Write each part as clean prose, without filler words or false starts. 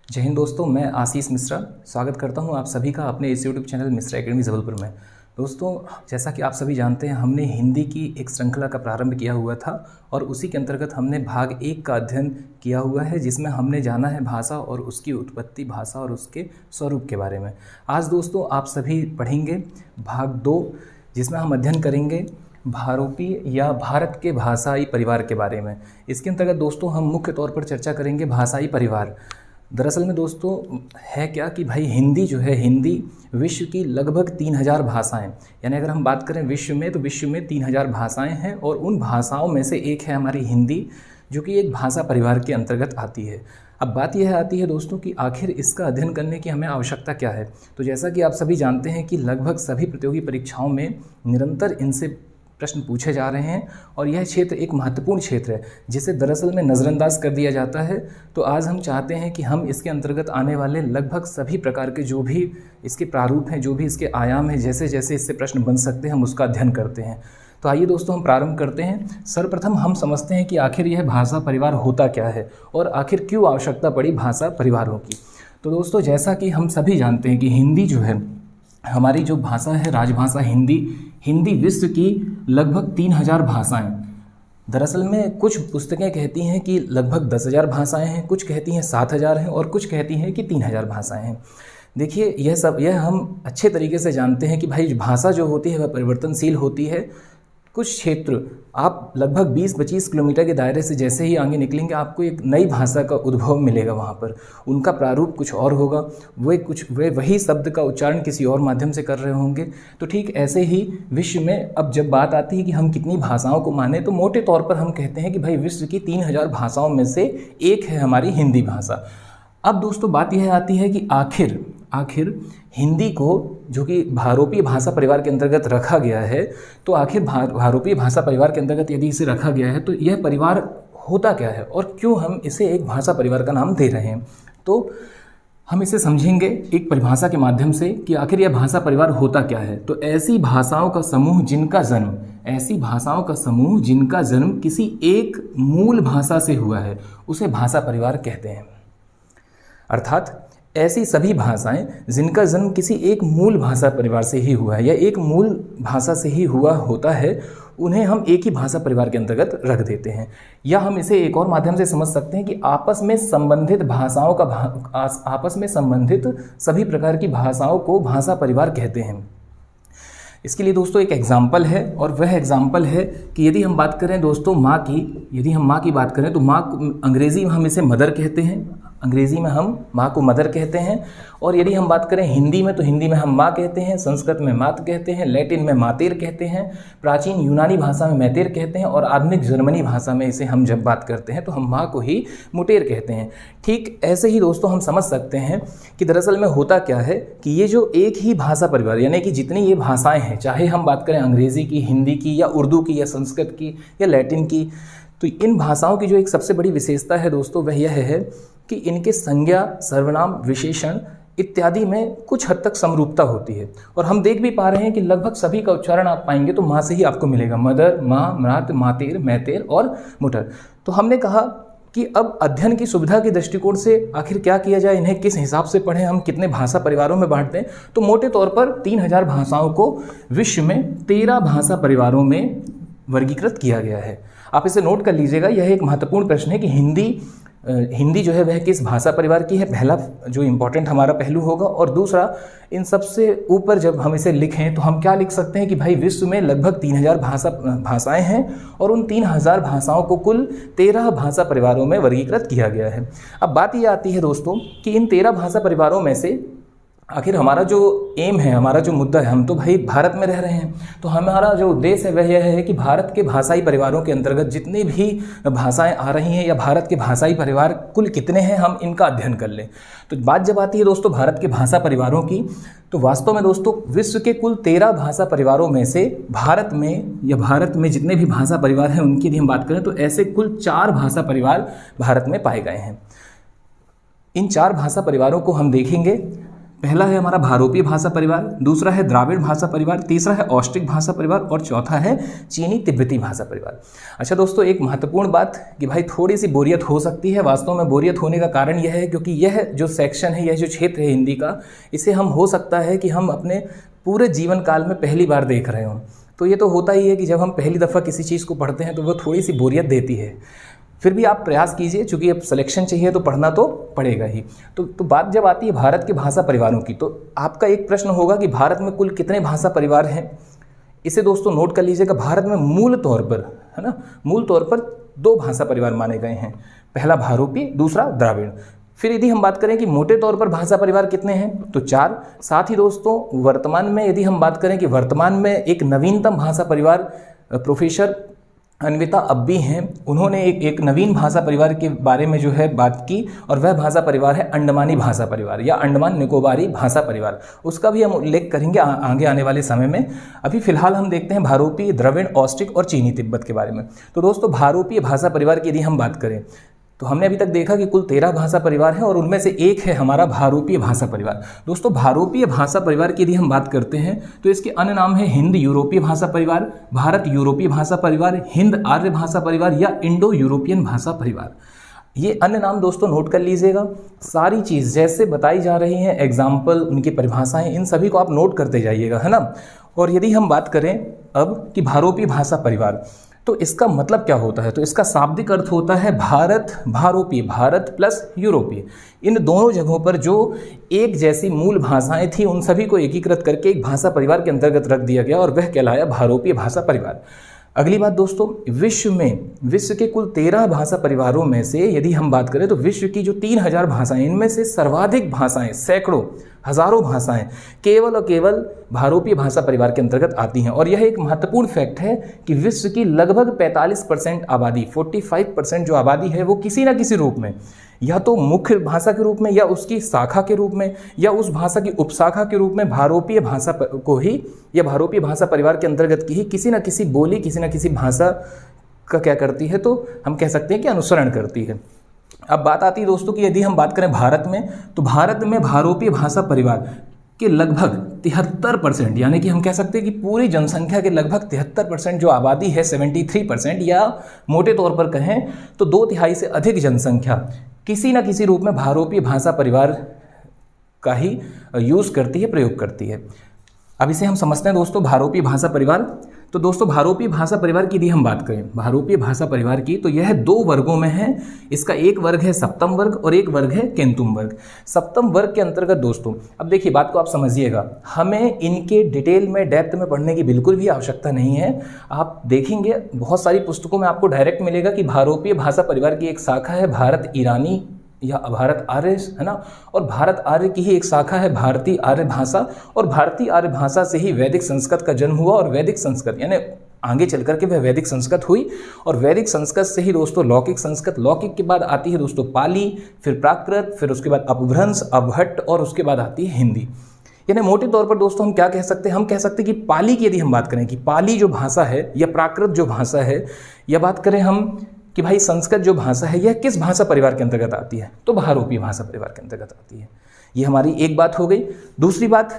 जय हिंद दोस्तों, मैं आशीष मिश्रा स्वागत करता हूं आप सभी का अपने इस YouTube channel Mishra academy Jabalpur में। दोस्तों, जैसा कि आप सभी जानते हैं, हमने हिंदी की एक श्रृंखला का प्रारंभ किया हुआ था और उसी के अंतर्गत हमने भाग 1 का अध्ययन किया हुआ है, जिसमें हमने जाना है भाषा और उसकी उत्पत्ति, भाषा और उसके स्वरूप के बारे में। आज दोस्तों आप सभी पढ़ेंगे भाग 2, जिसमें हम अध्ययन करेंगे भारोपी या भारत के भाषाई परिवार के बारे में। इसके अंतर्गत दोस्तों हम मुख्य तौर पर चर्चा करेंगे भाषाई परिवार। दरअसल में दोस्तों है क्या कि भाई हिंदी जो है, हिंदी विश्व की लगभग 3000 भाषाएं, यानी अगर हम बात करें विश्व में, तो विश्व में 3000 भाषाएं हैं और उन भाषाओं में से एक है हमारी हिंदी, जो कि एक भाषा परिवार के अंतर्गत आती है। अब बात यह आती है दोस्तों कि आखिर इसका अध्ययन करने की हमें आवश्यकता क्या है। तो जैसा कि आप सभी जानते हैं कि लगभग सभी प्रतियोगी परीक्षाओं में निरंतर इनसे प्रश्न पूछे जा रहे हैं और यह क्षेत्र एक महत्वपूर्ण क्षेत्र है, जिसे दरअसल में नज़रअंदाज कर दिया जाता है। तो आज हम चाहते हैं कि हम इसके अंतर्गत आने वाले लगभग सभी प्रकार के जो भी इसके प्रारूप हैं, जो भी इसके आयाम हैं, जैसे जैसे इससे प्रश्न बन सकते हैं, हम उसका अध्ययन करते हैं। तो आइए दोस्तों हम प्रारंभ करते हैं। सर्वप्रथम हम समझते हैं कि आखिर यह भाषा परिवार होता क्या है और आखिर क्यों आवश्यकता पड़ी भाषा परिवारों की। तो दोस्तों, जैसा कि हम सभी जानते हैं कि हिंदी जो है, हमारी जो भाषा है राजभाषा हिंदी विश्व की लगभग 3000 भाषाएं। दरअसल में कुछ पुस्तकें कहती हैं कि लगभग 10,000 भाषाएं हैं, कुछ कहती हैं 7,000 हैं और कुछ कहती हैं कि 3,000 भाषाएं हैं। देखिए, यह हम अच्छे तरीके से जानते हैं कि भाई भाषा जो होती है वह परिवर्तनशील होती है। कुछ क्षेत्र आप लगभग 20-25 किलोमीटर के दायरे से जैसे ही आगे निकलेंगे, आपको एक नई भाषा का उद्भव मिलेगा। वहाँ पर उनका प्रारूप कुछ और होगा, वे वही शब्द का उच्चारण किसी और माध्यम से कर रहे होंगे। तो ठीक ऐसे ही विश्व में अब जब बात आती है कि हम कितनी भाषाओं को माने, तो मोटे तौर पर हम कहते हैं कि भाई विश्व की 3000 भाषाओं में से एक है हमारी हिंदी भाषा। अब दोस्तों बात यह आती है कि आखिर हिंदी को, जो कि भारोपीय भाषा परिवार के अंतर्गत रखा गया है, तो आखिर भारोपीय भाषा परिवार के अंतर्गत यदि इसे रखा गया है तो यह परिवार होता क्या है और क्यों हम इसे एक भाषा परिवार का नाम दे रहे हैं। तो हम इसे समझेंगे एक परिभाषा के माध्यम से कि आखिर यह भाषा परिवार होता क्या है। तो ऐसी भाषाओं का समूह जिनका जन्म किसी एक मूल भाषा से हुआ है, उसे भाषा परिवार कहते हैं। अर्थात ऐसी सभी भाषाएं जिनका जन्म किसी एक मूल भाषा परिवार से ही हुआ है या एक मूल भाषा से ही हुआ होता है, उन्हें हम एक ही भाषा परिवार के अंतर्गत रख देते हैं। या हम इसे एक और माध्यम से समझ सकते हैं कि आपस में संबंधित सभी प्रकार की भाषाओं को भाषा परिवार कहते हैं। इसके लिए दोस्तों एक एग्जाम्पल है, और वह एग्जाम्पल है कि यदि हम बात करें दोस्तों माँ की बात करें, तो माँ अंग्रेज़ी में हम इसे मदर कहते हैं, अंग्रेज़ी में हम माँ को मदर कहते हैं। और यदि हम बात करें हिंदी में, तो हिंदी में हम माँ कहते हैं, संस्कृत में मात कहते हैं, लैटिन में मातेर कहते हैं, प्राचीन यूनानी भाषा में मैतेर कहते हैं और आधुनिक जर्मनी भाषा में इसे हम जब बात करते हैं तो हम माँ को ही मुटेर कहते हैं। ठीक ऐसे ही दोस्तों हम समझ सकते हैं कि दरअसल में होता क्या है कि ये जो एक ही भाषा परिवार, यानी कि जितनी ये भाषाएँ हैं, चाहे हम बात करें अंग्रेज़ी की, हिंदी की या उर्दू की या संस्कृत की या लैटिन की, तो इन भाषाओं की जो एक सबसे बड़ी विशेषता है दोस्तों वह यह है कि इनके संज्ञा, सर्वनाम, विशेषण इत्यादि में कुछ हद तक समरूपता होती है। और हम देख भी पा रहे हैं कि लगभग सभी का उच्चारण आप पाएंगे तो माँ से ही आपको मिलेगा, मदर, माँ, म्रात, मातेर, मैतेर और मुटर। तो हमने कहा कि अब अध्ययन की सुविधा के दृष्टिकोण से आखिर क्या किया जाए, इन्हें किस हिसाब से पढ़ें, हम कितने भाषा परिवारों में बांटते हैं। तो मोटे तौर पर 3000 भाषाओं को विश्व में 13 भाषा परिवारों में वर्गीकृत किया गया है। आप इसे नोट कर लीजिएगा, यह एक महत्वपूर्ण प्रश्न है कि हिंदी जो है वह किस भाषा परिवार की है, पहला जो इम्पोर्टेंट हमारा पहलू होगा। और दूसरा, इन सबसे ऊपर जब हम इसे लिखें तो हम क्या लिख सकते हैं कि भाई विश्व में लगभग 3000 भाषाएं हैं और उन 3000 भाषाओं को कुल 13 भाषा परिवारों में वर्गीकृत किया गया है। अब बात ये आती है दोस्तों कि इन 13 भाषा परिवारों में से आखिर हमारा जो एम है, हमारा जो मुद्दा है, हम तो भाई भारत में रह रहे हैं, तो हमारा जो उद्देश्य है वह यह है कि भारत के भाषाई परिवारों के अंतर्गत जितनी भी भाषाएं आ रही हैं या भारत के भाषाई परिवार कुल कितने हैं, हम इनका अध्ययन कर लें। तो बात जब आती है दोस्तों भारत के भाषा परिवारों की, तो वास्तव में दोस्तों विश्व के कुल 13 भाषा परिवारों में से भारत में जितने भी भाषा परिवार हैं उनकी यदि हम बात करें तो ऐसे कुल 4 भाषा परिवार भारत में पाए गए हैं। इन 4 भाषा परिवारों को हम देखेंगे पहला है हमारा भारोपीय भाषा परिवार, दूसरा है द्राविड़ भाषा परिवार, तीसरा है ऑस्ट्रिक भाषा परिवार और चौथा है चीनी तिब्बती भाषा परिवार। अच्छा दोस्तों, एक महत्वपूर्ण बात कि भाई थोड़ी सी बोरियत हो सकती है। वास्तव में बोरियत होने का कारण यह है क्योंकि यह जो सेक्शन है, यह जो क्षेत्र है हिंदी का, इसे हम हो सकता है कि हम अपने पूरे जीवन काल में पहली बार देख रहे हों। तो ये तो होता ही है कि जब हम पहली दफ़ा किसी चीज़ को पढ़ते हैं तो वो थोड़ी सी बोरियत देती है। फिर भी आप प्रयास कीजिए, चूँकि अब सिलेक्शन चाहिए तो पढ़ना तो पड़ेगा ही। तो बात जब आती है भारत के भाषा परिवारों की, तो आपका एक प्रश्न होगा कि भारत में कुल कितने भाषा परिवार हैं। इसे दोस्तों नोट कर लीजिएगा। भारत में मूल तौर पर, है ना, मूल तौर पर 2 भाषा परिवार माने गए हैं, पहला भारोपी, दूसरा द्राविड़। फिर यदि हम बात करें कि मोटे तौर पर भाषा परिवार कितने हैं, तो 4। साथ ही दोस्तों वर्तमान में यदि हम बात करें कि वर्तमान में एक नवीनतम भाषा परिवार प्रोफेसर अन्विता अब्बी हैं, उन्होंने एक नवीन भाषा परिवार के बारे में जो है बात की, और वह भाषा परिवार है अंडमानी भाषा परिवार या अंडमान निकोबारी भाषा परिवार। उसका भी हम उल्लेख करेंगे आगे आने वाले समय में। अभी फिलहाल हम देखते हैं भारोपीय, द्रविड़, ऑस्ट्रिक और चीनी तिब्बत के बारे में। तो दोस्तों भारोपीय भाषा परिवार की यदि हम बात करें तो हमने अभी तक देखा कि कुल 13 भाषा परिवार हैं और उनमें से एक है हमारा भारोपीय भाषा परिवार। दोस्तों भारोपीय भाषा परिवार की यदि हम बात करते हैं तो इसके अन्य नाम है हिंद यूरोपीय भाषा परिवार, भारत यूरोपीय भाषा परिवार, हिंद आर्य भाषा परिवार या इंडो यूरोपियन भाषा परिवार। ये अन्य नाम दोस्तों नोट कर लीजिएगा। सारी चीज़ जैसे बताई जा रही हैं, एग्जाम्पल, उनकी परिभाषाएं, इन सभी को आप नोट करते जाइएगा, है ना। और यदि हम बात करें अब कि भारोपीय भाषा परिवार, तो इसका मतलब क्या होता है, तो इसका शाब्दिक अर्थ होता है भारत, भारोपीय, भारत प्लस यूरोपीय। इन दोनों जगहों पर जो एक जैसी मूल भाषाएं थी उन सभी को एकीकृत करके एक भाषा परिवार के अंतर्गत रख दिया गया और वह कहलाया भारोपीय भाषा परिवार। अगली बात दोस्तों, विश्व के कुल 13 भाषा परिवारों में से यदि हम बात करें तो विश्व की जो 3000 भाषाएं, इनमें से सर्वाधिक भाषाएं, सैकड़ों, हजारों भाषाएं केवल और केवल भारोपीय भाषा परिवार के अंतर्गत आती हैं। और यह एक महत्वपूर्ण फैक्ट है कि विश्व की लगभग 45% आबादी, 45% जो आबादी है वो किसी न किसी रूप में, या तो मुख्य भाषा के रूप में या उसकी शाखा के रूप में या उस भाषा की उपशाखा के रूप में भारोपीय भाषा को ही या भारोपीय भाषा परिवार के अंतर्गत की ही किसी न किसी बोली, किसी न किसी भाषा का क्या करती है, तो हम कह सकते हैं कि अनुसरण करती है। अब बात आती है दोस्तों कि यदि हम बात करें भारत में, तो भारत में भारोपीय भाषा परिवार के लगभग 73%, यानी कि हम कह सकते हैं कि पूरी जनसंख्या के लगभग 73% जो आबादी है, 73%, या मोटे तौर पर कहें तो 2/3 से अधिक जनसंख्या किसी न किसी रूप में भारोपीय भाषा परिवार का ही यूज़ करती है, प्रयोग करती है। अब इसे हम समझते हैं दोस्तों भारोपीय भाषा परिवार। तो दोस्तों भारोपीय भाषा परिवार की यदि हम बात करें भारोपीय भाषा परिवार की, तो यह 2 वर्गों में है। इसका एक वर्ग है सप्तम वर्ग और एक वर्ग है केंतुम वर्ग। सप्तम वर्ग के अंतर्गत दोस्तों, अब देखिए बात को आप समझिएगा, हमें इनके डिटेल में, डेप्थ में पढ़ने की बिल्कुल भी आवश्यकता नहीं है। आप देखेंगे बहुत सारी पुस्तकों में आपको डायरेक्ट मिलेगा कि भारोपीय भाषा परिवार की एक शाखा है भारत ईरानी या भारत आर्य, है ना, और भारत आर्य की ही एक शाखा है भारतीय आर्य भाषा, और भारतीय आर्य भाषा से ही वैदिक संस्कृत का जन्म हुआ, और वैदिक संस्कृत यानी आगे चल करके वह वैदिक संस्कृत हुई, और वैदिक संस्कृत से ही दोस्तों लौकिक संस्कृत, लौकिक के बाद आती है दोस्तों पाली, फिर प्राकृत, फिर उसके बाद अपभ्रंश, अपभट्ट, और उसके बाद आती है हिंदी। यानी मोटे तौर पर दोस्तों हम क्या कह सकते हैं, हम कह सकते हैं कि पाली की यदि हम बात करें कि पाली जो भाषा है या प्राकृत जो भाषा है, या बात करें हम कि भाई संस्कृत जो भाषा है यह किस भाषा परिवार के अंतर्गत आती है, तो भारोपीय भाषा परिवार के अंतर्गत आती है। ये हमारी एक बात हो गई। दूसरी बात,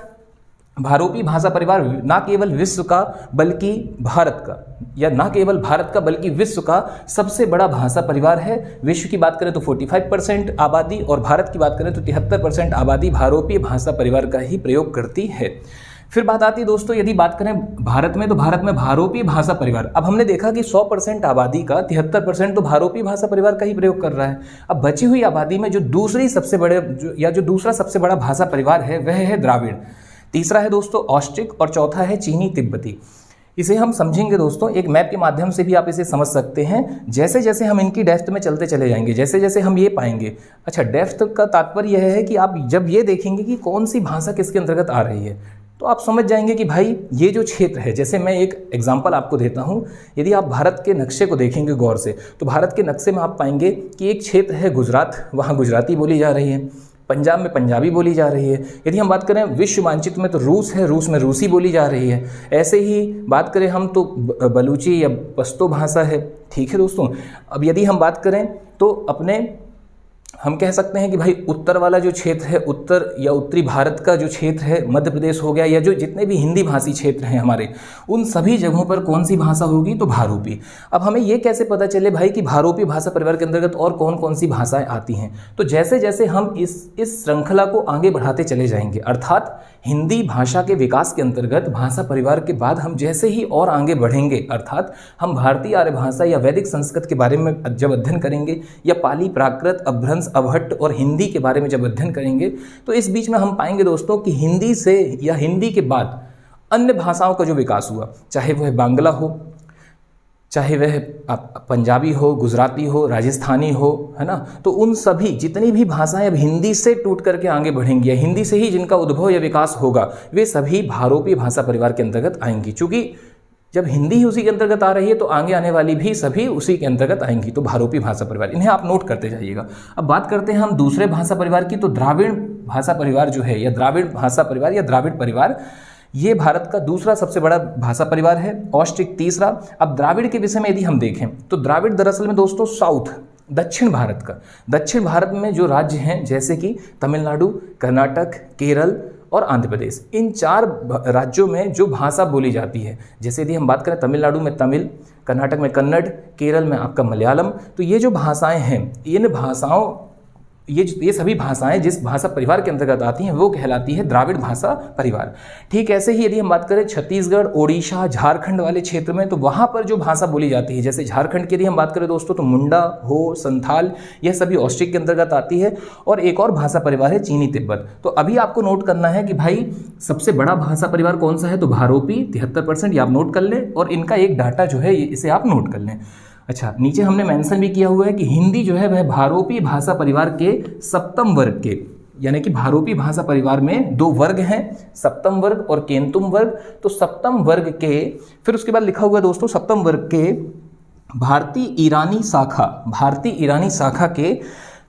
भारोपीय भाषा परिवार ना केवल विश्व का बल्कि भारत का, या ना केवल भारत का बल्कि विश्व का सबसे बड़ा भाषा परिवार है। विश्व की बात करें तो 45% आबादी और भारत की बात करें तो 73% आबादी भारोपीय भाषा परिवार का ही प्रयोग करती है। फिर बात आती है दोस्तों, यदि बात करें भारत में, तो भारत में भारोपीय भाषा परिवार, अब हमने देखा कि 100% आबादी का 73% तो भारोपीय भाषा परिवार का ही प्रयोग कर रहा है। अब बची हुई आबादी में जो दूसरी सबसे बड़े जो दूसरा सबसे बड़ा भाषा परिवार है वह है द्राविड़, तीसरा है दोस्तों ऑस्ट्रिक, और चौथा है चीनी तिब्बती। इसे हम समझेंगे दोस्तों, एक मैप के माध्यम से भी आप इसे समझ सकते हैं। जैसे जैसे हम इनकी डेप्थ में चलते चले जाएंगे, जैसे जैसे हम ये पाएंगे। अच्छा, डेप्थ का तात्पर्य यह है कि आप जब ये देखेंगे कि कौन सी भाषा किसके अंतर्गत आ रही है, तो आप समझ जाएंगे कि भाई ये जो क्षेत्र है, जैसे मैं एक एग्जांपल आपको देता हूँ, यदि आप भारत के नक्शे को देखेंगे गौर से, तो भारत के नक्शे में आप पाएंगे कि एक क्षेत्र है गुजरात, वहाँ गुजराती बोली जा रही है, पंजाब में पंजाबी बोली जा रही है। यदि हम बात करें विश्व मानचित्र में तो रूस है, रूस में रूसी बोली जा रही है। ऐसे ही बात करें हम तो बलूची या पश्तो भाषा है। ठीक है दोस्तों, अब यदि हम बात करें तो अपने हम कह सकते हैं कि भाई उत्तर वाला जो क्षेत्र है, उत्तर या उत्तरी भारत का जो क्षेत्र है, मध्य प्रदेश हो गया, या जो जितने भी हिंदी भाषी क्षेत्र हैं हमारे, उन सभी जगहों पर कौन सी भाषा होगी, तो भारूपी। अब हमें ये कैसे पता चले भाई कि भारूपी भाषा परिवार के अंतर्गत और कौन कौन सी भाषाएं आती हैं? तो जैसे जैसे हम इस श्रृंखला को आगे बढ़ाते चले जाएंगे, अर्थात हिंदी भाषा के विकास के अंतर्गत भाषा परिवार के बाद हम जैसे ही और आगे बढ़ेंगे, अर्थात हम भारतीय आर्य भाषा या वैदिक संस्कृत के बारे में जब अध्ययन करेंगे, या पाली, प्राकृत, अपभ्रंश, अवहट्ट और हिंदी के बारे में जब अध्ययन करेंगे, तो इस बीच में हम पाएंगे दोस्तों कि हिंदी से या हिंदी के बाद अन्य भाषाओं का जो विकास हुआ, चाहे वह बांग्ला हो, चाहे वह पंजाबी हो, गुजराती हो, राजस्थानी हो, है ना, तो उन सभी जितनी भी भाषाएं अब हिंदी से टूट करके आगे बढ़ेंगी, या हिंदी से ही जिनका उद्भव या विकास होगा, वे सभी भारोपी भाषा परिवार के अंतर्गत आएंगी। चूंकि जब हिंदी ही उसी के अंतर्गत आ रही है, तो आगे आने वाली भी सभी उसी के अंतर्गत आएंगी। तो भारोपी भाषा परिवार, इन्हें आप नोट करते जाइएगा। अब बात करते हैं हम दूसरे भाषा परिवार की। तो द्राविड़ भाषा परिवार जो है, या द्राविड़ भाषा परिवार या द्राविड़ परिवार, ये भारत का दूसरा सबसे बड़ा भाषा परिवार है, ऑस्ट्रिक तीसरा। अब द्राविड़ के विषय में यदि हम देखें, तो द्राविड़ दरअसल में दोस्तों साउथ, दक्षिण भारत का, दक्षिण भारत में जो राज्य हैं, जैसे कि तमिलनाडु, कर्नाटक, केरल और आंध्र प्रदेश, इन 4 राज्यों में जो भाषा बोली जाती है, जैसे यदि हम बात करें तमिलनाडु में तमिल, कर्नाटक में कन्नड़, केरल में आपका मलयालम, तो ये जो भाषाएं हैं, इन भाषाओं ये सभी भाषाएं जिस भाषा परिवार के अंतर्गत आती हैं, वो कहलाती है द्राविड़ भाषा परिवार। ठीक ऐसे ही यदि हम बात करें छत्तीसगढ़, ओडिशा, झारखंड वाले क्षेत्र में, तो वहाँ पर जो भाषा बोली जाती है, जैसे झारखंड की यदि हम बात करें दोस्तों, तो मुंडा, हो, संथाल, यह सभी ऑस्ट्रिक के अंतर्गत आती है। और एक और भाषा परिवार है चीनी तिब्बत। तो अभी आपको नोट करना है कि भाई सबसे बड़ा भाषा परिवार कौन सा है, तो भारोपी 73%, ये आप नोट कर लें, और इनका एक डाटा जो है इसे आप नोट कर लें। अच्छा, नीचे हमने मेंशन भी किया हुआ है कि हिंदी जो है वह भारोपी भाषा परिवार के सप्तम वर्ग के, यानी कि भारोपी भाषा परिवार में 2 वर्ग हैं, सप्तम वर्ग और केंतुम वर्ग। तो सप्तम वर्ग के, फिर उसके बाद लिखा हुआ है दोस्तों, सप्तम वर्ग के भारतीय ईरानी शाखा, भारतीय ईरानी शाखा के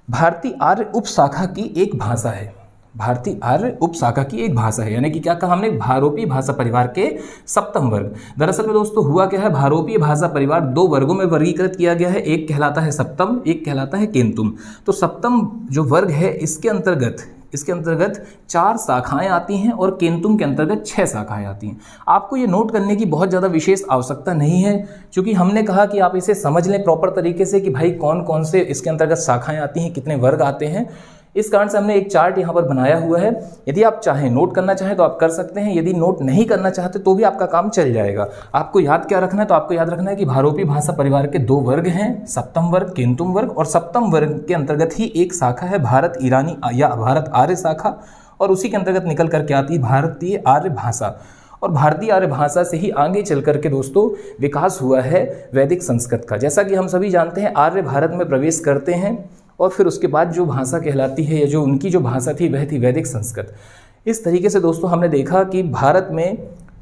भारतीय आर्य उपशाखा की एक भाषा है, भारतीय आर्य उपशाखा की एक भाषा है। यानी कि क्या कहा हमने, भारोपी भाषा परिवार के सप्तम वर्ग। दरअसल में दोस्तों हुआ क्या है, भारोपी भाषा परिवार 2 वर्गों में वर्गीकृत किया गया है, एक कहलाता है सप्तम, एक कहलाता है केंतुम। तो सप्तम जो वर्ग है, इसके अंतर्गत 4 शाखाएं आती हैं, और केंतुम के अंतर्गत 6 शाखाएं आती हैं। आपको ये नोट करने की बहुत ज़्यादा विशेष आवश्यकता नहीं है, क्योंकि हमने कहा कि आप इसे समझ लें प्रॉपर तरीके से कि भाई कौन कौन से इसके अंतर्गत शाखाएं आती हैं, कितने वर्ग आते हैं। इस कारण से हमने एक चार्ट यहाँ पर बनाया हुआ है। यदि आप चाहें नोट करना चाहें तो आप कर सकते हैं, यदि नोट नहीं करना चाहते तो भी आपका काम चल जाएगा। आपको याद क्या रखना है, तो आपको याद रखना है कि भारोपी भाषा परिवार के 2 वर्ग हैं, सप्तम वर्ग, केंतुम वर्ग, और सप्तम वर्ग के अंतर्गत ही एक शाखा है भारत ईरानी या भारत आर्य शाखा, और उसी के अंतर्गत निकल करके आती है भारतीय आर्य भाषा। और भारतीय आर्य भाषा से ही आगे चल करके दोस्तों विकास हुआ है वैदिक संस्कृत का। जैसा कि हम सभी जानते हैं, आर्य भारत में प्रवेश करते हैं, और फिर उसके बाद जो भाषा कहलाती है, या जो उनकी जो भाषा थी, वह थी वैदिक संस्कृत। इस तरीके से दोस्तों हमने देखा कि भारत में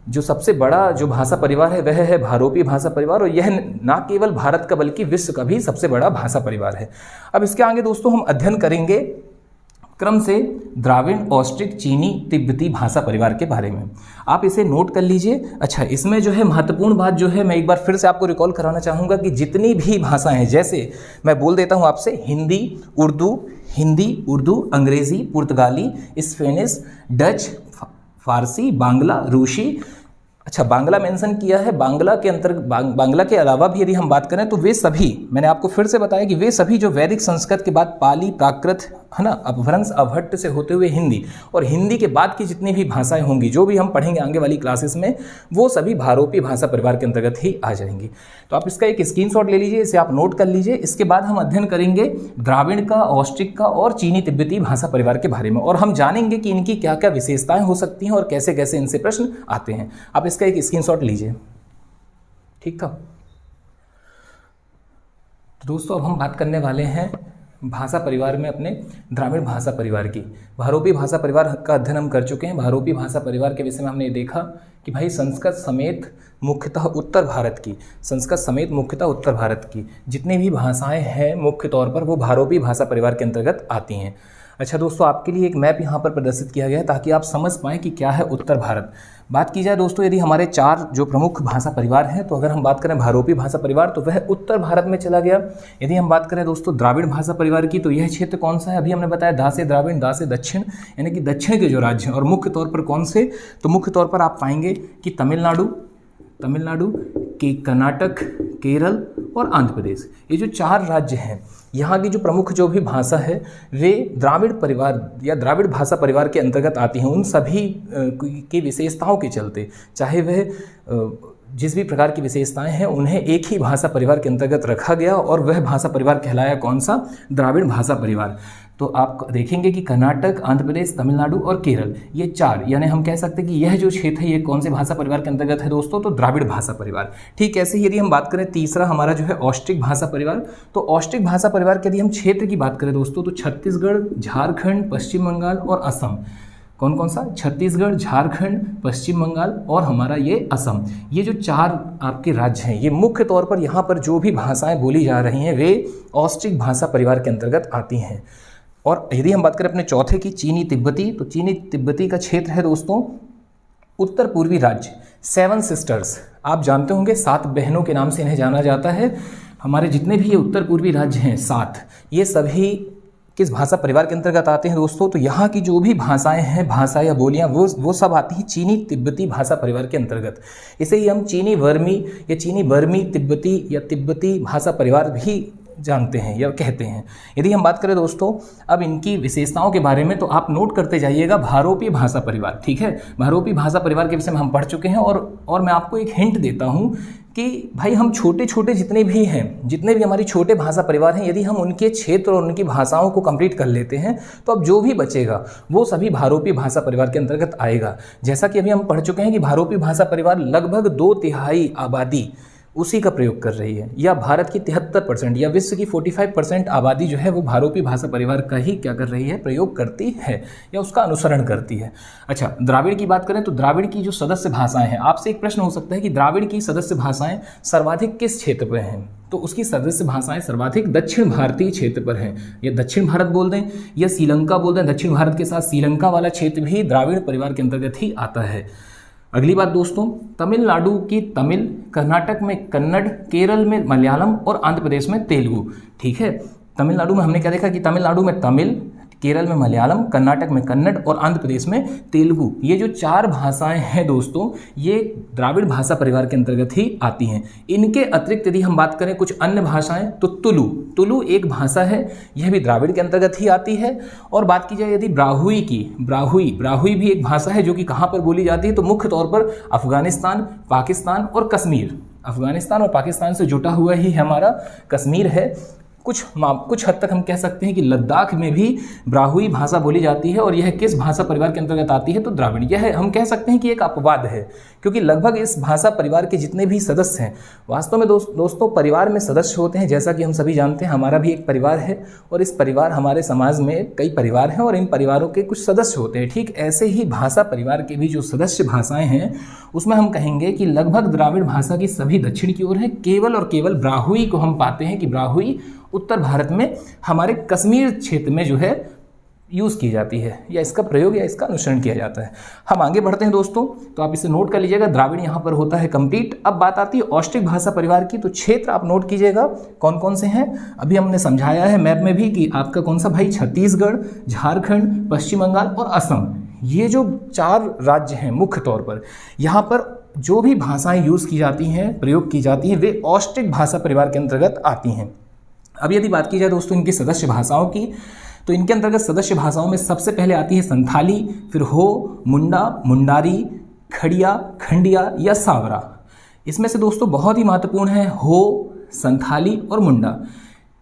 जो सबसे बड़ा जो भाषा परिवार है वह है भारोपी भाषा परिवार, और यह न केवल भारत का बल्कि विश्व का भी सबसे बड़ा भाषा परिवार है। अब इसके आगे दोस्तों हम अध्ययन करेंगे क्रम से द्राविड़, ऑस्ट्रिक, चीनी, तिब्बती भाषा परिवार के बारे में। आप इसे नोट कर लीजिए। अच्छा, इसमें जो है महत्वपूर्ण बात जो है, मैं एक बार फिर से आपको रिकॉल कराना चाहूँगा कि जितनी भी भाषाएं हैं, जैसे मैं बोल देता हूँ आपसे, हिंदी, उर्दू, अंग्रेज़ी, पुर्तगाली, स्पेनिश, डच, फारसी, बांग्ला, रूसी। अच्छा, बांग्ला मेंशन किया है। बांग्ला के अंतर्गत बांग्ला के अलावा भी यदि हम बात करें तो वे सभी, मैंने आपको फिर से बताया कि वे सभी जो वैदिक संस्कृत के बाद पाली, प्राकृत, है ना, अपभ्रंश, अवहट्ट से होते हुए हिंदी, और हिंदी के बाद की जितनी भी भाषाएं होंगी, जो भी हम पढ़ेंगे आगे वाली क्लासेस में, वो सभी भारोपी भाषा परिवार के अंतर्गत ही आ जाएंगी। तो आप इसका एक स्क्रीनशॉट ले लीजिए, इसे आप नोट कर लीजिए। इसके बाद हम अध्ययन करेंगे द्राविड़ का, ऑस्ट्रिक का और चीनी तिब्बती भाषा परिवार के बारे में, और हम जानेंगे कि इनकी क्या क्या विशेषताएं हो सकती हैं और कैसे कैसे इनसे प्रश्न आते हैं। आप इसका एक स्क्रीनशॉट लीजिए, ठीक था। तो दोस्तों अब हम बात करने वाले हैं भाषा परिवार में अपने द्राविड़ भाषा परिवार की। भारोपी भाषा परिवार का अध्ययन हम कर चुके हैं। भारोपी भाषा परिवार के विषय में हमने देखा कि भाई संस्कृत समेत मुख्यतः उत्तर भारत की जितनी भी भाषाएं हैं मुख्य तौर पर वो भारोपी भाषा परिवार के अंतर्गत आती हैं। अच्छा दोस्तों, आपके लिए एक मैप यहाँ पर प्रदर्शित किया गया है ताकि आप समझ पाएँ कि क्या है उत्तर भारत। बात की जाए दोस्तों, यदि हमारे 4 जो प्रमुख भाषा परिवार हैं, तो अगर हम बात करें भारोपी भाषा परिवार तो वह उत्तर भारत में चला गया। यदि हम बात करें दोस्तों द्राविड़ भाषा परिवार की, तो यह क्षेत्र कौन सा है? अभी हमने बताया दा से द्राविड़, दा से दक्षिण, यानी कि दक्षिण के जो राज्य हैं, और मुख्य तौर पर कौन से? तो मुख्य तौर पर आप पाएंगे कि तमिलनाडु के कर्नाटक, केरल और आंध्र प्रदेश, ये जो 4 राज्य हैं, यहाँ की जो प्रमुख जो भी भाषा है वे द्राविड़ परिवार या द्राविड़ भाषा परिवार के अंतर्गत आती हैं। उन सभी की विशेषताओं के चलते, चाहे वह जिस भी प्रकार की विशेषताएं हैं, उन्हें एक ही भाषा परिवार के अंतर्गत रखा गया और वह भाषा परिवार कहलाया कौन सा? द्राविड़ भाषा परिवार। तो आप देखेंगे कि कर्नाटक, आंध्र प्रदेश, तमिलनाडु और केरल, ये 4, यानी हम कह सकते हैं कि यह जो क्षेत्र है ये कौन से भाषा परिवार के अंतर्गत है दोस्तों? तो द्राविड़ भाषा परिवार। ठीक ऐसे ही यदि हम बात करें तीसरा हमारा जो है ऑस्ट्रिक भाषा परिवार, तो ऑस्ट्रिक भाषा परिवार के यदि हम क्षेत्र की बात करें दोस्तों, तो छत्तीसगढ़, झारखंड, पश्चिम बंगाल और असम। कौन कौन सा? छत्तीसगढ़, झारखंड, पश्चिम बंगाल और हमारा ये असम। ये जो 4 आपके राज्य हैं, ये मुख्य तौर पर यहाँ पर जो भी भाषाएं बोली जा रही हैं वे ऑस्ट्रिक भाषा परिवार के अंतर्गत आती हैं। और यदि हम बात करें अपने चौथे की चीनी तिब्बती, तो चीनी तिब्बती का क्षेत्र है दोस्तों उत्तर पूर्वी राज्य, 7 सिस्टर्स। आप जानते होंगे 7 बहनों के नाम से इन्हें जाना जाता है। हमारे जितने भी ये उत्तर पूर्वी राज्य हैं 7, ये सभी किस भाषा परिवार के अंतर्गत आते हैं दोस्तों? तो यहाँ की जो भी भाषाएं हैं, भाषा या बोलियाँ, वो सब आती हैं चीनी तिब्बती भाषा परिवार के अंतर्गत। इसे ही हम चीनी वर्मी या चीनी बर्मी तिब्बती या तिब्बती भाषा परिवार भी जानते हैं या कहते हैं। यदि हम बात करें दोस्तों अब इनकी विशेषताओं के बारे में, तो आप नोट करते जाइएगा भारोपी भाषा परिवार। ठीक है, भारोपी भाषा परिवार के विषय में हम पढ़ चुके हैं और मैं आपको एक हिंट देता हूं कि भाई हम छोटे छोटे जितने भी हमारी छोटे भाषा परिवार हैं, यदि हम उनके क्षेत्र और उनकी भाषाओं को कंप्लीट कर लेते हैं तो अब जो भी बचेगा वो सभी भारोपी भाषा परिवार के अंतर्गत आएगा। जैसा कि अभी हम पढ़ चुके हैं कि भारोपी भाषा परिवार लगभग 2/3 आबादी उसी का प्रयोग कर रही है, या भारत की 73% या विश्व की 45% आबादी जो है वो भारोपी भाषा परिवार का ही क्या कर रही है? प्रयोग करती है या उसका अनुसरण करती है। अच्छा, द्राविड़ की बात करें तो द्राविड़ की जो सदस्य भाषाएं हैं, आपसे एक प्रश्न हो सकता है कि द्राविड़ की सदस्य भाषाएं सर्वाधिक किस क्षेत्र पर हैं? तो उसकी सदस्य भाषाएं सर्वाधिक दक्षिण भारतीय क्षेत्र पर हैं, या दक्षिण भारत बोल दें या श्रीलंका बोल दें। दक्षिण भारत के साथ श्रीलंका वाला क्षेत्र भी द्राविड़ परिवार के अंतर्गत ही आता है। अगली बात दोस्तों, तमिलनाडु की तमिल, कर्नाटक में कन्नड़, केरल में मलयालम और आंध्र प्रदेश में तेलुगु। ठीक है, तमिलनाडु में हमने क्या देखा कि तमिलनाडु में तमिल, केरल में मलयालम, कर्नाटक में कन्नड़ और आंध्र प्रदेश में तेलुगु। ये जो 4 भाषाएं हैं दोस्तों, ये द्राविड़ भाषा परिवार के अंतर्गत ही आती हैं। इनके अतिरिक्त यदि हम बात करें कुछ अन्य भाषाएं, तो तुलु एक भाषा है, यह भी द्राविड़ के अंतर्गत ही आती है। और बात की जाए यदि ब्राहुई की, ब्राहुई भी एक भाषा है जो कि कहाँ पर बोली जाती है? तो मुख्य तौर पर अफगानिस्तान, पाकिस्तान और कश्मीर। अफगानिस्तान और पाकिस्तान से जुटा हुआ ही हमारा कश्मीर है। कुछ हद तक हम कह सकते हैं कि लद्दाख में भी ब्राहुई भाषा बोली जाती है, और यह किस भाषा परिवार के अंतर्गत आती है? तो द्राविड़। यह हम कह सकते हैं कि एक अपवाद है, क्योंकि लगभग इस भाषा परिवार के जितने भी सदस्य हैं, वास्तव में दोस्तों परिवार में सदस्य होते हैं। जैसा कि हम सभी जानते हैं, हमारा भी एक परिवार है और इस परिवार हमारे समाज में कई परिवार हैं और इन परिवारों के कुछ सदस्य होते हैं। ठीक ऐसे ही भाषा परिवार के भी जो सदस्य भाषाएं हैं, उसमें हम कहेंगे कि लगभग द्राविड़ भाषा की सभी दक्षिण की ओर है। केवल और केवल ब्राहुई को हम पाते हैं कि ब्राहुई उत्तर भारत में हमारे कश्मीर क्षेत्र में जो है यूज़ की जाती है, या इसका प्रयोग या इसका अनुसरण किया जाता है। हम आगे बढ़ते हैं दोस्तों, तो आप इसे नोट कर लीजिएगा। द्राविड़ यहाँ पर होता है कंप्लीट। अब बात आती है ऑस्ट्रिक भाषा परिवार की, तो क्षेत्र आप नोट कीजिएगा कौन कौन से हैं। अभी हमने समझाया है मैप में भी कि आपका कौन सा भाई, छत्तीसगढ़, झारखंड, पश्चिम बंगाल और असम। ये जो 4 राज्य हैं मुख्य तौर पर, यहाँ पर जो भी भाषाएं यूज़ की जाती हैं, प्रयोग की जाती हैं, वे ऑस्ट्रिक भाषा परिवार के अंतर्गत आती हैं। अब यदि बात की जाए दोस्तों इनकी सदस्य भाषाओं की, तो इनके अंतर्गत सदस्य भाषाओं में सबसे पहले आती है संथाली, फिर हो, मुंडा, मुंडारी, खड़िया, खंडिया या सावरा। इसमें से दोस्तों बहुत ही महत्वपूर्ण है हो, संथाली और मुंडा।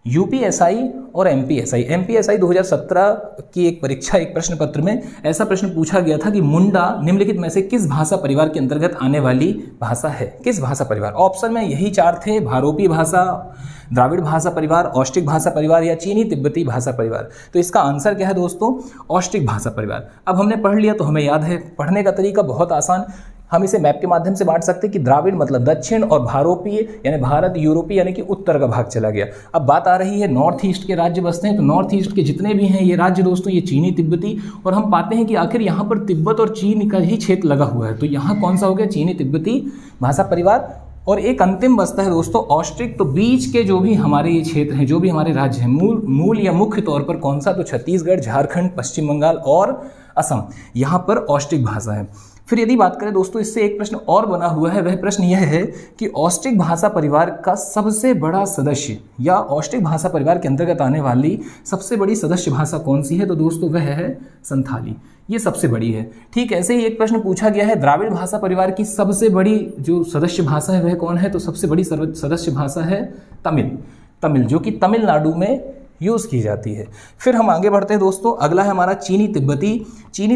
यूपीएसआई और एमपीएसआई 2017 की एक परीक्षा, एक प्रश्न पत्र में ऐसा प्रश्न पूछा गया था कि मुंडा निम्नलिखित में से किस भाषा परिवार के अंतर्गत आने वाली भाषा है? किस भाषा परिवार? ऑप्शन में यही 4 थे, भारोपी भाषा, द्राविड़ भाषा परिवार, ऑस्ट्रिक भाषा परिवार या चीनी तिब्बती भाषा परिवार। तो इसका आंसर क्या है दोस्तों? ऑस्ट्रिक भाषा परिवार। अब हमने पढ़ लिया तो हमें याद है, पढ़ने का तरीका बहुत आसान। हम इसे मैप के माध्यम से बांट सकते हैं कि द्राविड़ मतलब दक्षिण और भारोपीय यानी भारत, यूरोपीय यानी कि उत्तर का भाग चला गया। अब बात आ रही है नॉर्थ ईस्ट के राज्य बसते हैं, तो नॉर्थ ईस्ट के जितने भी हैं ये राज्य दोस्तों, ये चीनी तिब्बती, और हम पाते हैं कि आखिर यहाँ पर तिब्बत और चीन का ही क्षेत्र लगा हुआ है। तो यहाँ कौन सा हो गया, चीनी तिब्बती भाषा परिवार। और एक अंतिम बसता है दोस्तों ऑस्ट्रिक। तो बीच के जो भी हमारे ये क्षेत्र हैं, जो भी हमारे राज्य हैं, मूल या मुख्य तौर पर कौन सा, तो छत्तीसगढ़, झारखंड, पश्चिम बंगाल और असम, यहाँ पर ऑस्ट्रिक भाषा है। फिर यदि बात करें दोस्तों, इससे एक प्रश्न और बना हुआ है, वह प्रश्न यह है कि ऑस्ट्रिक भाषा परिवार का सबसे बड़ा सदस्य या ऑस्ट्रिक भाषा परिवार के अंतर्गत आने वाली सबसे बड़ी सदस्य भाषा कौन सी है, तो दोस्तों वह है संथाली, ये सबसे बड़ी है। ठीक ऐसे ही एक प्रश्न पूछा गया है, द्राविड़ भाषा परिवार की सबसे बड़ी जो सदस्य भाषा है वह कौन है, तो सबसे बड़ी सदस्य भाषा है तमिल, जो कि तमिलनाडु में यूज़ की जाती है। फिर हम आगे बढ़ते हैं दोस्तों, अगला है हमारा चीनी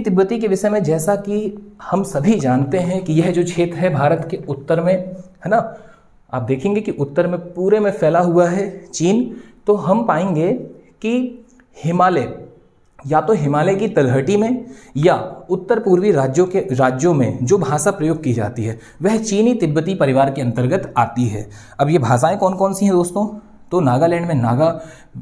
तिब्बती के विषय में। जैसा कि हम सभी जानते हैं कि यह जो क्षेत्र है भारत के उत्तर में है ना, आप देखेंगे कि उत्तर में पूरे में फैला हुआ है चीन। तो हम पाएंगे कि हिमालय, या तो हिमालय की तलहटी में या उत्तर पूर्वी राज्यों में जो भाषा प्रयोग की जाती है वह चीनी तिब्बती परिवार के अंतर्गत आती है। अब ये भाषाएं कौन कौन सी हैं दोस्तों, तो नागालैंड में नागा,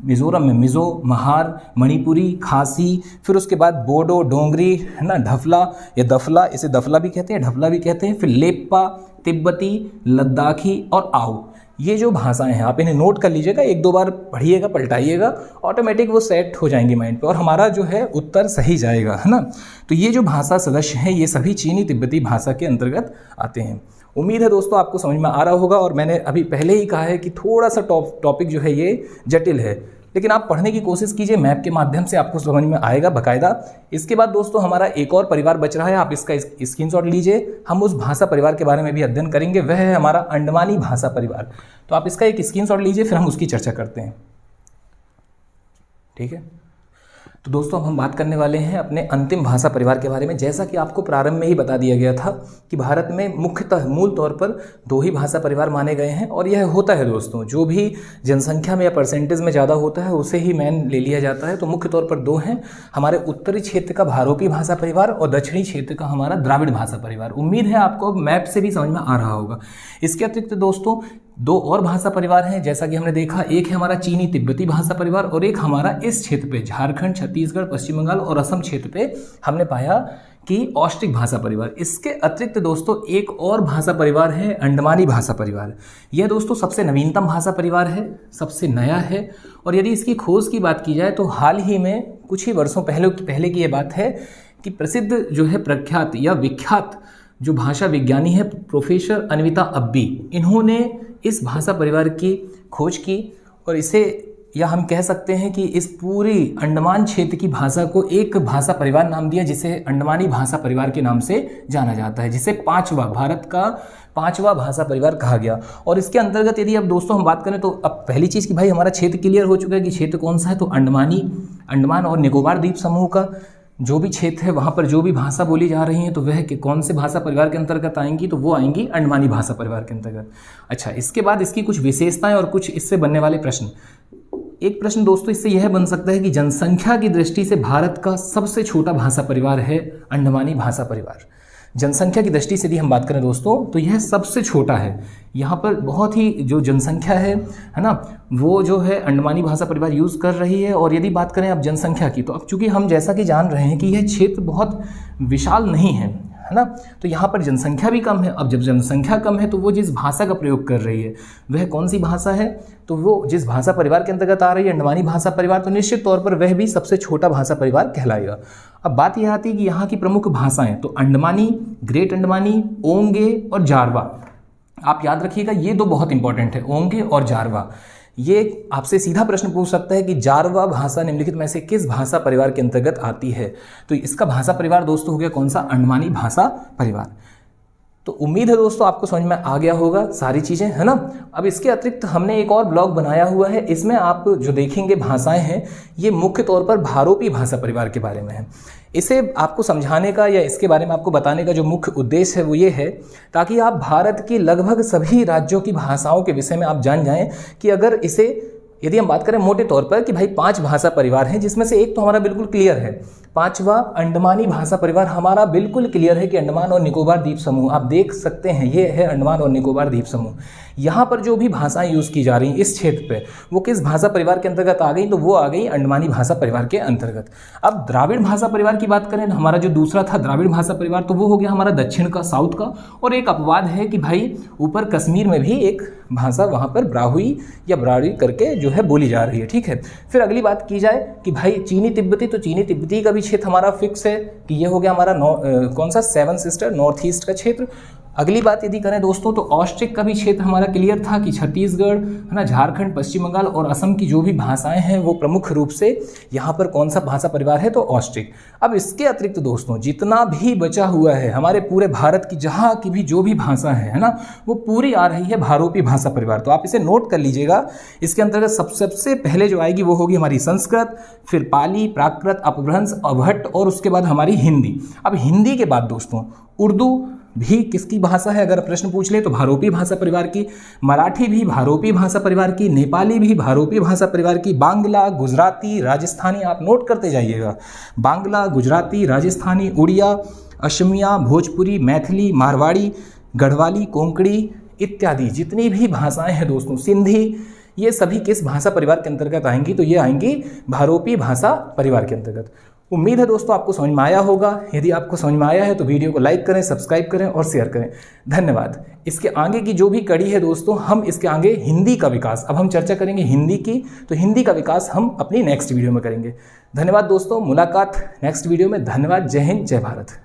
मिजोरम में मिजो, महार, मणिपुरी, खासी, फिर उसके बाद बोडो, डोंगरी है ना, ढफला या दफला, इसे दफला भी कहते हैं, ढफला भी कहते हैं, फिर लेप्पा, तिब्बती, लद्दाखी और आओ। ये जो भाषाएं हैं आप इन्हें नोट कर लीजिएगा, एक दो बार पढ़िएगा, पलटाइएगा, ऑटोमेटिक वो सेट हो जाएंगी माइंड पे और हमारा जो है उत्तर सही जाएगा, है ना। तो ये जो भाषा सदस्य हैं ये सभी चीनी तिब्बती भाषा के अंतर्गत आते हैं। उम्मीद है दोस्तों आपको समझ में आ रहा होगा, और मैंने अभी पहले ही कहा है कि थोड़ा सा टॉपिक जो है ये जटिल है, लेकिन आप पढ़ने की कोशिश कीजिए, मैप के माध्यम से आपको समझ में आएगा बाकायदा। इसके बाद दोस्तों हमारा एक और परिवार बच रहा है, आप इसका स्क्रीनशॉट लीजिए। हम उस भाषा परिवार के बारे में भी अध्ययन करेंगे, वह है हमारा अंडमानी भाषा परिवार। तो आप इसका एक स्क्रीनशॉट लीजिए, फिर हम उसकी चर्चा करते हैं, ठीक है। तो दोस्तों अब हम बात करने वाले हैं अपने अंतिम भाषा परिवार के बारे में। जैसा कि आपको प्रारंभ में ही बता दिया गया था कि भारत में मुख्यतः मूल तौर पर दो ही भाषा परिवार माने गए हैं, और यह होता है दोस्तों, जो भी जनसंख्या में या परसेंटेज में ज़्यादा होता है उसे ही मेन ले लिया जाता है। तो मुख्य तौर पर दो हैं, हमारे उत्तरी क्षेत्र का भारोपी भाषा परिवार और दक्षिणी क्षेत्र का हमारा द्राविड़ भाषा परिवार। उम्मीद है आपको मैप से भी समझ में आ रहा होगा। इसके अतिरिक्त दोस्तों दो और भाषा परिवार हैं, जैसा कि हमने देखा, एक है हमारा चीनी तिब्बती भाषा परिवार और एक हमारा इस क्षेत्र पे झारखंड, छत्तीसगढ़, पश्चिम बंगाल और असम क्षेत्र पे हमने पाया कि ऑस्ट्रिक भाषा परिवार। इसके अतिरिक्त दोस्तों एक और भाषा परिवार है अंडमानी भाषा परिवार। यह दोस्तों सबसे नवीनतम भाषा परिवार है, सबसे नया है, और यदि इसकी खोज की बात की जाए तो हाल ही में कुछ ही वर्षों पहले की यह बात है कि प्रसिद्ध जो है प्रख्यात या विख्यात जो भाषा विज्ञानी है प्रोफेसर अन्विता अब्बी, इन्होंने इस भाषा परिवार की खोज की और इसे, या हम कह सकते हैं कि इस पूरी अंडमान क्षेत्र की भाषा को एक भाषा परिवार नाम दिया, जिसे अंडमानी भाषा परिवार के नाम से जाना जाता है, जिसे भारत का पांचवा भाषा परिवार कहा गया। और इसके अंतर्गत यदि अब दोस्तों हम बात करें तो अब पहली चीज़ कि भाई हमारा क्षेत्र क्लियर हो चुका है कि क्षेत्र कौन सा है, तो अंडमान और निकोबार द्वीप समूह का जो भी क्षेत्र है वहाँ पर जो भी भाषा बोली जा रही है तो वह कि कौन से भाषा परिवार के अंतर्गत आएंगी, तो वो आएंगी अंडमानी भाषा परिवार के अंतर्गत। अच्छा, इसके बाद इसकी कुछ विशेषताएं और कुछ इससे बनने वाले प्रश्न। एक प्रश्न दोस्तों इससे यह बन सकता है कि जनसंख्या की दृष्टि से भारत का सबसे छोटा भाषा परिवार है अंडमानी भाषा परिवार। जनसंख्या की दृष्टि से यदि हम बात करें दोस्तों तो यह सबसे छोटा है। यहाँ पर बहुत ही जो जनसंख्या है ना, वो जो है अंडमानी भाषा परिवार यूज़ कर रही है। और यदि बात करें अब जनसंख्या की, तो अब चूंकि हम जैसा कि जान रहे हैं कि यह क्षेत्र बहुत विशाल नहीं है ना, तो यहाँ पर जनसंख्या भी कम है। अब जब जनसंख्या कम है तो वो जिस भाषा का प्रयोग कर रही है वह कौन सी भाषा है, तो वो जिस भाषा परिवार के अंतर्गत आ रही है अंडमानी भाषा परिवार, तो निश्चित तौर पर वह भी सबसे छोटा भाषा परिवार कहलाएगा। अब बात यह आती है कि यहाँ की प्रमुख भाषाएं, तो अंडमानी, ग्रेट अंडमानी, ओंगे और जारवा। आप याद रखिएगा ये दो बहुत इंपॉर्टेंट है, ओंगे और जारवा। ये आपसे सीधा प्रश्न पूछ सकता है कि जारवा भाषा निम्नलिखित में से किस भाषा परिवार के अंतर्गत आती है, तो इसका भाषा परिवार दोस्तों हो गया कौन सा, अंडमानी भाषा परिवार। तो उम्मीद है दोस्तों आपको समझ में आ गया होगा सारी चीज़ें, है ना। अब इसके अतिरिक्त हमने एक और ब्लॉग बनाया हुआ है, इसमें आप जो देखेंगे भाषाएं हैं ये मुख्य तौर पर भारोपी भाषा परिवार के बारे में है। इसे आपको समझाने का या इसके बारे में आपको बताने का जो मुख्य उद्देश्य है वो ये है ताकि आप भारत के लगभग सभी राज्यों की भाषाओं के विषय में आप जान जाएं कि अगर यदि हम बात करें मोटे तौर पर कि भाई 5 भाषा परिवार हैं, जिसमें से एक तो हमारा बिल्कुल क्लियर है, 5वां अंडमानी भाषा परिवार हमारा बिल्कुल क्लियर है कि अंडमान और निकोबार द्वीप समूह, आप देख सकते हैं ये है अंडमान और निकोबार द्वीप समूह। यहाँ पर जो भी भाषाएं यूज़ की जा रही हैं इस क्षेत्र पे, वो किस भाषा परिवार के अंतर्गत आ गई, तो वो आ गई अंडमानी भाषा परिवार के अंतर्गत। अब द्राविड़ भाषा परिवार की बात करें, हमारा जो दूसरा था द्राविड़ भाषा परिवार, तो वो हो गया हमारा दक्षिण का, साउथ का। और एक अपवाद है कि भाई ऊपर कश्मीर में भी एक भाषा वहाँ पर ब्राहुई या ब्राड़ी करके जो है बोली जा रही है, ठीक है। फिर अगली बात की जाए कि भाई चीनी तिब्बती, तो चीनी तिब्बती का भी क्षेत्र हमारा फिक्स है कि ये हो गया हमारा कौन सा 7 सिस्टर नॉर्थ ईस्ट का क्षेत्र। अगली बात यदि करें दोस्तों तो ऑस्ट्रिक का भी क्षेत्र हमारा क्लियर था कि छत्तीसगढ़ है ना, झारखंड, पश्चिम बंगाल और असम की जो भी भाषाएं हैं वो प्रमुख रूप से यहाँ पर कौन सा भाषा परिवार है, तो ऑस्ट्रिक। अब इसके अतिरिक्त दोस्तों जितना भी बचा हुआ है हमारे पूरे भारत की जहाँ की भी जो भी भाषा है ना, वो पूरी आ रही है भारोपी भाषा परिवार। तो आप इसे नोट कर लीजिएगा। इसके अंतर्गत सबसे पहले जो आएगी वो होगी हमारी संस्कृत, फिर पाली, प्राकृत, अपभ्रंश, अवहट्ट और उसके बाद हमारी हिंदी। अब हिंदी के बाद दोस्तों उर्दू भी किसकी भाषा है, अगर प्रश्न पूछ ले तो भारोपी भाषा परिवार की, मराठी भी भारोपी भाषा परिवार की, नेपाली भी भारोपी भाषा परिवार की, बांग्ला, गुजराती, राजस्थानी, आप नोट करते जाइएगा, बांग्ला, गुजराती, राजस्थानी, उड़िया, असमिया, भोजपुरी, मैथिली, मारवाड़ी, गढ़वाली, कोंकणी इत्यादि जितनी भी भाषाएं हैं दोस्तों, सिंधी, ये सभी किस भाषा परिवार के अंतर्गत आएंगी, तो ये आएंगी भारोपी भाषा परिवार के अंतर्गत। उम्मीद है दोस्तों आपको समझ में आया होगा। यदि आपको समझ में आया है तो वीडियो को लाइक करें, सब्सक्राइब करें और शेयर करें। धन्यवाद। इसके आगे की जो भी कड़ी है दोस्तों, हम इसके आगे हिंदी का विकास, अब हम चर्चा करेंगे हिंदी की, तो हिंदी का विकास हम अपनी नेक्स्ट वीडियो में करेंगे। धन्यवाद दोस्तों, मुलाकात नेक्स्ट वीडियो में। धन्यवाद। जय हिंद, जय भारत।